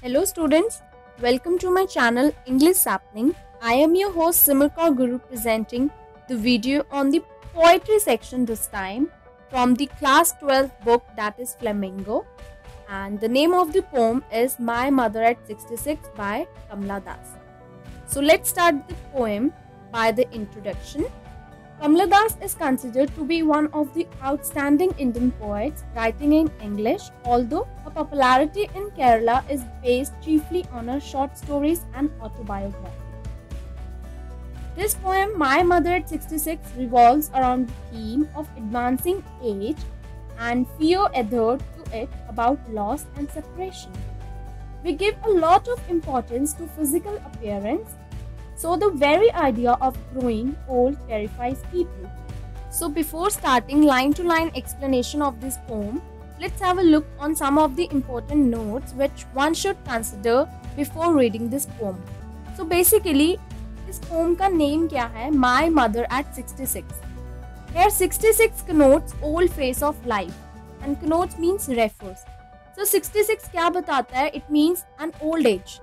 Hello students, welcome to my channel English Sapling. I am your host Simarkaur Guru presenting the video on the poetry section this time from the class 12 book that is Flamingo, and the name of the poem is My Mother at 66 by Kamla Das. So let's start the poem by the introduction. Kamla Das is considered to be one of the outstanding Indian poets writing in English, although her popularity in Kerala is based chiefly on her short stories and autobiography. This poem, My Mother at 66, revolves around the theme of advancing age and fear adhered to it about loss and separation. We give a lot of importance to physical appearance, so the very idea of growing old terrifies people. So before starting line-to-line explanation of this poem, let's have a look on some of the important notes which one should consider before reading this poem. So basically, this poem का name क्या है? My Mother at 66. Here 66 connotes old phase of life and connotes means refers. So 66 क्या बताता है? It means an old age.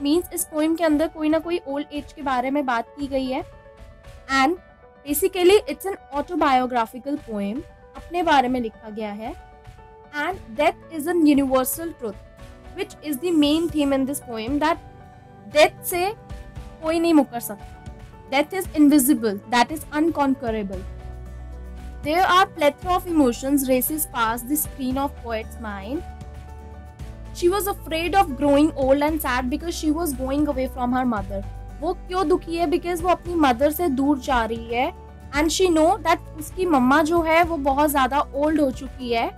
Means इस poem के अंदर कोई ना कोई ओल्ड एज के बारे में बात की गई है and basically it's an autobiographical poem, अपने बारे में लिखा गया है and death is an universal truth which is the main theme in this poem that death से कोई नहीं मुकर सकता. Death is invisible, that is unconquerable. There are plethora of emotions races pass the screen of poets mind. She was afraid of growing old and sad because she was going away from her mother. वो क्यों दुखी है? Because वो अपनी mother से दूर जा रही है and she know that उसकी मम्मा जो है वो बहुत ज़्यादा old हो चुकी है.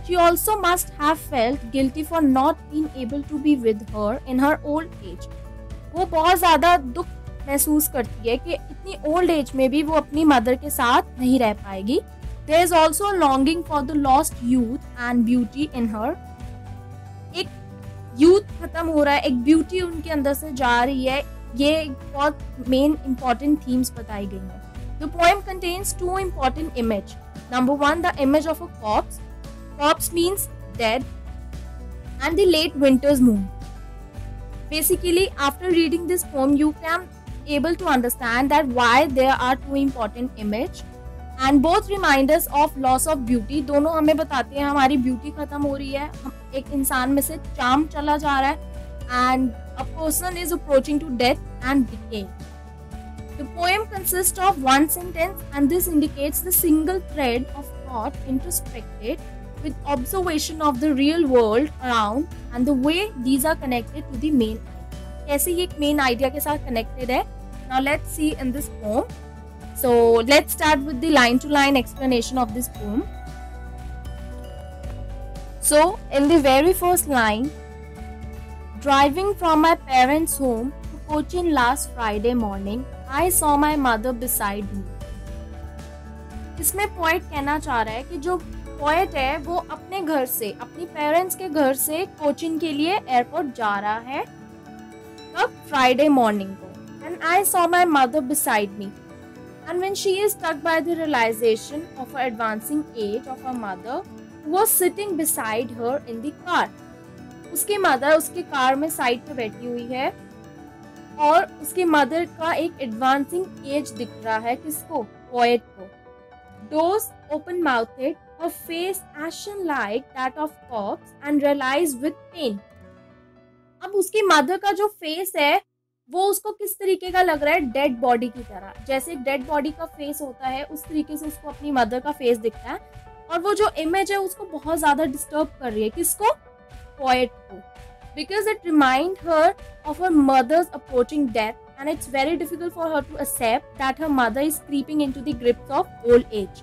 She also must have felt guilty for not being able to be with her in her old age. वो बहुत ज़्यादा दुख महसूस करती है कि इतनी old age में भी वो अपनी मदर के साथ नहीं रह पाएगी. There is also a longing for the lost youth and beauty in her. एक यूथ खत्म हो रहा है, एक ब्यूटी उनके अंदर से जा रही है. ये बहुत मेन इंपॉर्टेंट थीम्स बताई गई हैं. The poem contains two important image. Number one, the image of a corpse. Corpse means dead and the late winter's moon. Basically after reading this poem you can able to understand that why there are two important image and both reminders of loss of beauty. दोनों हमें बताते हैं हमारी beauty खत्म हो रही है, एक इंसान में से चार्म चला जा रहा है and a person is approaching to death and decay. The poem consists of one sentence and this indicates the single thread of thought introspected with observation of the real world around and the way these are connected to the main idea. कैसे ये main idea के साथ connected है? Now let's see in this poem. So let's start with the line-to-line explanation of this poem. So in the very first line, driving from my parents' home to Cochin last Friday morning, I saw my mother beside me. इसमें poet कहना चाह रहा है कि जो poet है वो अपने घर से, अपनी पेरेंट्स के घर से कोचिन के लिए एयरपोर्ट जा रहा है. कब? फ्राइडे मॉर्निंग को. And I saw my mother beside me. And when she is struck by the realization of her advancing age of her mother, who was sitting beside her in the car. उसकी mother उसके car में side पे बैठी हुई है और उसकी mother का एक एडवांसिंग एज दिख रहा है. किसको? पोएट को. Doors open mouthed, her face ashen like that of corpse and realized with pain. अब उसकी मदर का जो फेस है वो उसको किस तरीके का लग रहा है? डेड बॉडी की तरह. जैसे एक डेड बॉडी का फेस होता है उस तरीके से उसको अपनी मदर का फेस दिखता है और वो जो इमेज है उसको बहुत ज्यादा डिस्टर्ब कर रही है. किसको? पोएट को. Because it remind her of her mother's approaching death and it's very difficult for her to accept that her mother is creeping into the grips of old age.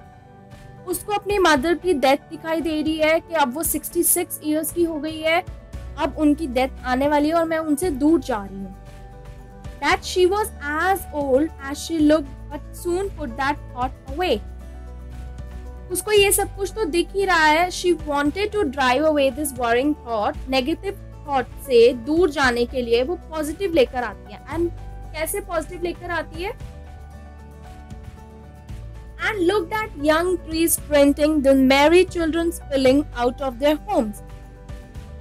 उसको अपनी मदर की death दिखाई दे रही है कि अब वो 66 ईयर्स की हो गई है, अब उनकी डेथ आने वाली है और मैं उनसे दूर जा रही हूँ. That she was as old as she looked, but soon put that thought away. उसको ये सब कुछ तो दिख ही रहा है. She wanted to drive away this worrying thought. Negative thought से दूर जाने के लिए वो पॉजिटिव लेकर आती है. And कैसे पॉजिटिव लेकर आती है? And looked at young trees sprinting, the merry children spilling out of their homes.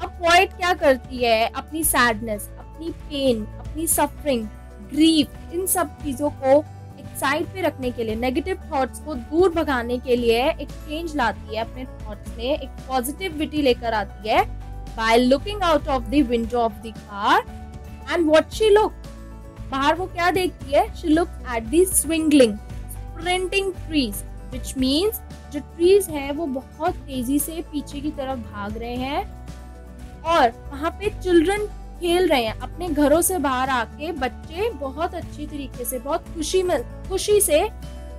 अब पोएट क्या करती है, अपनी सैडनेस, अपनी पेन, अपनी सफरिंग, ग्रीफ, इन सब चीजों को एक साइड पे रखने के लिए, नेगेटिव थॉट्स को दूर भगाने के लिए एक चेंज लाती है अपने थॉट्स में, एक पॉजिटिविटी लेकर आती है by looking out of the window of the car. And what she look, बाहर वो क्या देखती है? She looks at the swinging, sprinting trees, which means जो trees है वो बहुत तेजी से पीछे की तरफ भाग रहे हैं और वहाँ पे चिल्ड्रन खेल रहे हैं। अपने घरों से बाहर आके बच्चे बहुत अच्छी तरीके से, बहुत खुशी से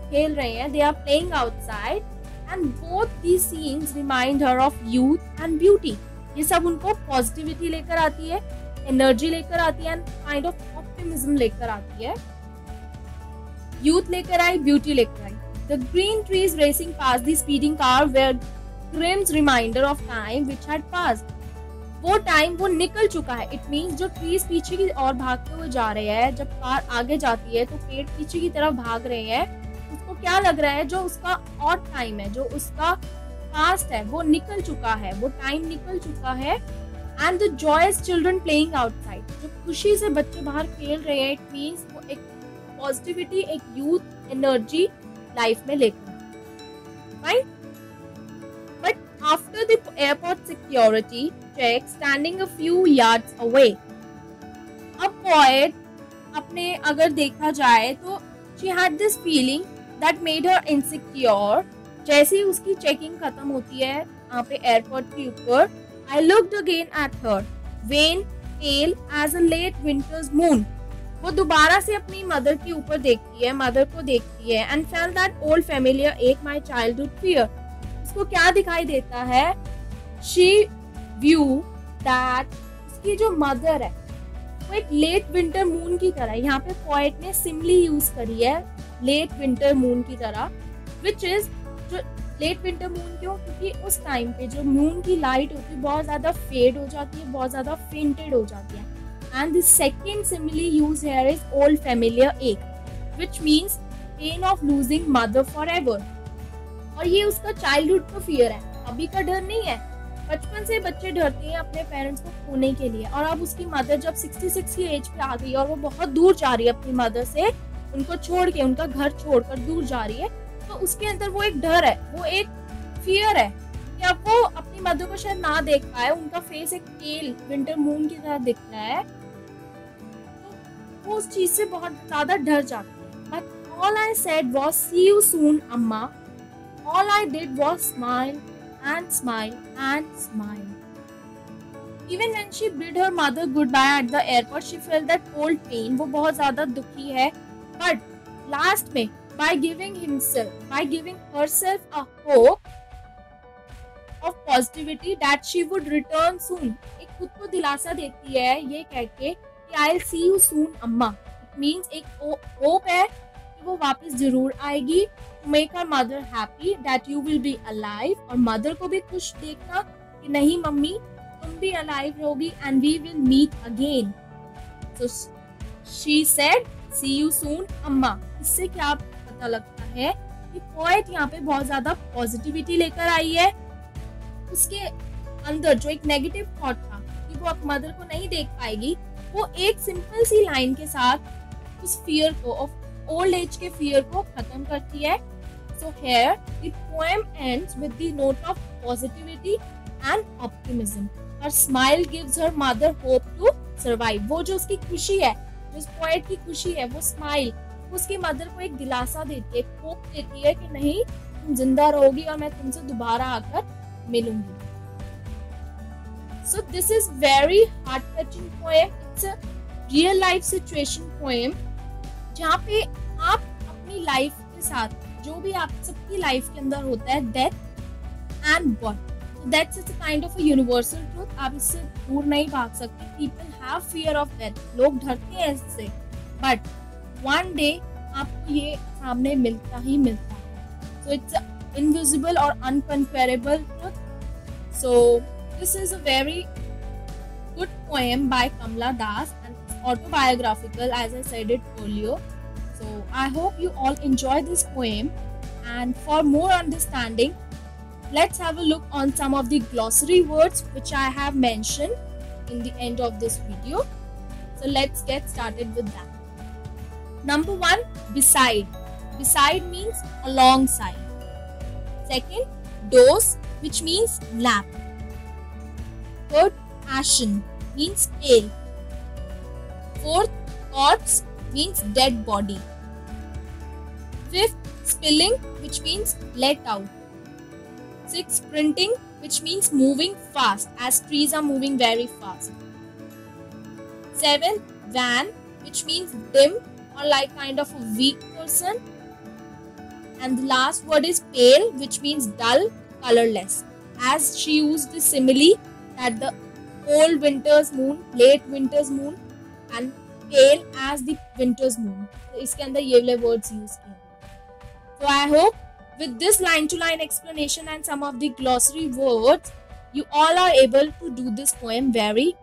खेल रहे हैं। They are playing outside and both these scenes remind her of youth and beauty. ये सब उनको पॉजिटिविटी लेकर आती है, एनर्जी लेकर आती है, काइंड ऑफ ऑप्टिमिज्म लेकर आती है। यूथ लेकर आई, ब्यूटी लेकर आई। The green trees racing past the speeding car were grims reminder of time which had passed. वो टाइम वो निकल चुका है। इट मींस जो ट्रीज पीछे की ओर भागते हुए जा रहे हैं, जब कार आगे जाती है तो पेड़ पीछे की तरफ भाग रहे हैं। उसको क्या लग रहा है, जो उसका और टाइम है, जो उसका पास्ट है, वो निकल चुका है, वो टाइम निकल चुका है। And the joyous children playing outside, जो खुशी से बच्चे बाहर खेल रहे हैं, इट मींस वो एक पॉजिटिविटी, एक यूथ एनर्जी लाइफ में लेकर। Right? But after the airport security check standing a few yards away, अब पोएट अपने अगर देखा जाए तो she had this feeling that made her insecure. जैसे ही उसकी चेकिंग खत्म होती है वहाँ पे एयरपोर्ट के ऊपर, I looked again at her, vain, pale as a late winter's moon. वो दोबारा से अपनी मदर के ऊपर देखती है, मदर को देखती है, and felt that old familiar ache my childhood fear. उसको क्या दिखाई देता है? She view that उसकी जो मदर है वो एक लेट विंटर मून की तरह, यहाँ पे पोएट ने सिमिली यूज करी है लेट विंटर मून की तरह, which is जो लेट विंटर मून क्यों? क्योंकि उस टाइम पे जो मून की लाइट होती है बहुत ज्यादा फेड हो जाती है, बहुत ज्यादा फेंटेड हो जाती है। And the second simile use here is old familiar ache, which means pain of losing mother forever. और ये उसका चाइल्डहुड का फियर है, अभी का डर नहीं है। बचपन से बच्चे डरते हैं अपने पेरेंट्स को खोने के लिए, और अब उसकी मदर जब 66 की एज पे आ गई और वो बहुत दूर जा रही है अपनी मदर से, उनको छोड़ के, उनका घर छोड़कर दूर जा रही है, तो उसके अंदर वो एक डर है, वो एक फियर है कि अब वो अपनी मदर को शायद ना देख पाए। उनका फेस एक पेल विंटर मून की तरह दिख रहा है, तो वो उस चीज से बहुत ज्यादा डर जाती है। But all I said was see you soon अम्मा, all I did was smile and smile and smile. Even when she bid her mother goodbye at the airport, she felt that cold pain. वो बहुत ज्यादा दुखी है, but last में by giving herself a hope of positivity that she would return soon, एक खुद को दिलासा देती है ये कह के कि I'll see you soon अम्मा। It means एक hope है कि वो वापस जरूर आएगी, to make her mother happy that you will be alive, और मदर को भी खुश देखना कि नहीं मम्मी तुम भी alive रहोगी, and we will meet again. So she said see you soon अम्मा। इससे क्या पता लगता है कि पोएट यहाँ पे बहुत ज्यादा पॉजिटिविटी लेकर आई है। उसके अंदर जो एक नेगेटिव थॉट था कि वो अपनी मदर को नहीं देख पाएगी, वो एक सिंपल सी लाइन के साथ उस फियर को, ऑफ ओल्ड एज के फियर को खत्म करती है। So here the poem ends with the note of positivity and optimism. Her smile gives her mother hope to survive. वो जो उसकी खुशी है, जो उस पोएट की खुशी है, वो स्माइल उसकी मदर को एक दिलासा देती है, होप देती है कि नहीं तुम जिंदा रहोगी और मैं तुमसे दोबारा आकर मिलूंगी। So this is very heart-touching poem. It's a real life situation poem, जहाँ पे आप अपनी लाइफ के साथ जो भी आप सबकी लाइफ के अंदर होता है, death and birth. So that's a kind of a universal truth. आप इससे दूर नहीं भाग सकते। People have fear of death. लोग डरते हैं इससे, but one day आपको ये सामने मिलता ही मिलता है। So it's invisible or unconquerable truth. So this is a very good poem by Kamla Das and it's autobiographical, as I said it earlier. So I hope you all enjoy this poem, and for more understanding let's have a look on some of the glossary words which I have mentioned in the end of this video. So let's get started with that. Number 1, beside. Beside means alongside. Second, dose, which means lap. Third, ashen means pale. Fourth, corpse means dead body. Fifth, spilling, which means let out. Sixth, sprinting, which means moving fast, as trees are moving very fast. Seventh, van, which means dim or like kind of a weak person. And the last word is pale, which means dull, colorless, as she used the simile that the cold winter's moon, late winter's moon, and pale as the winter's moon. तो इसके अंदर ये वाले words use किए. So I hope with this line-to-line explanation and some of the glossary words, you all are able to do this poem very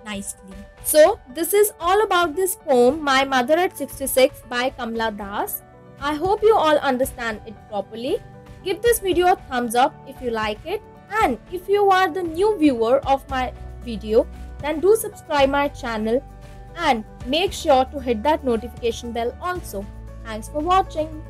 nicely. So this is all about this poem, My Mother at 66 by Kamala Das. I hope you all understand it properly. Give this video a thumbs up if you like it, and if you are the new viewer of my video, then do subscribe my channel and make sure to hit that notification bell also. Thanks for watching.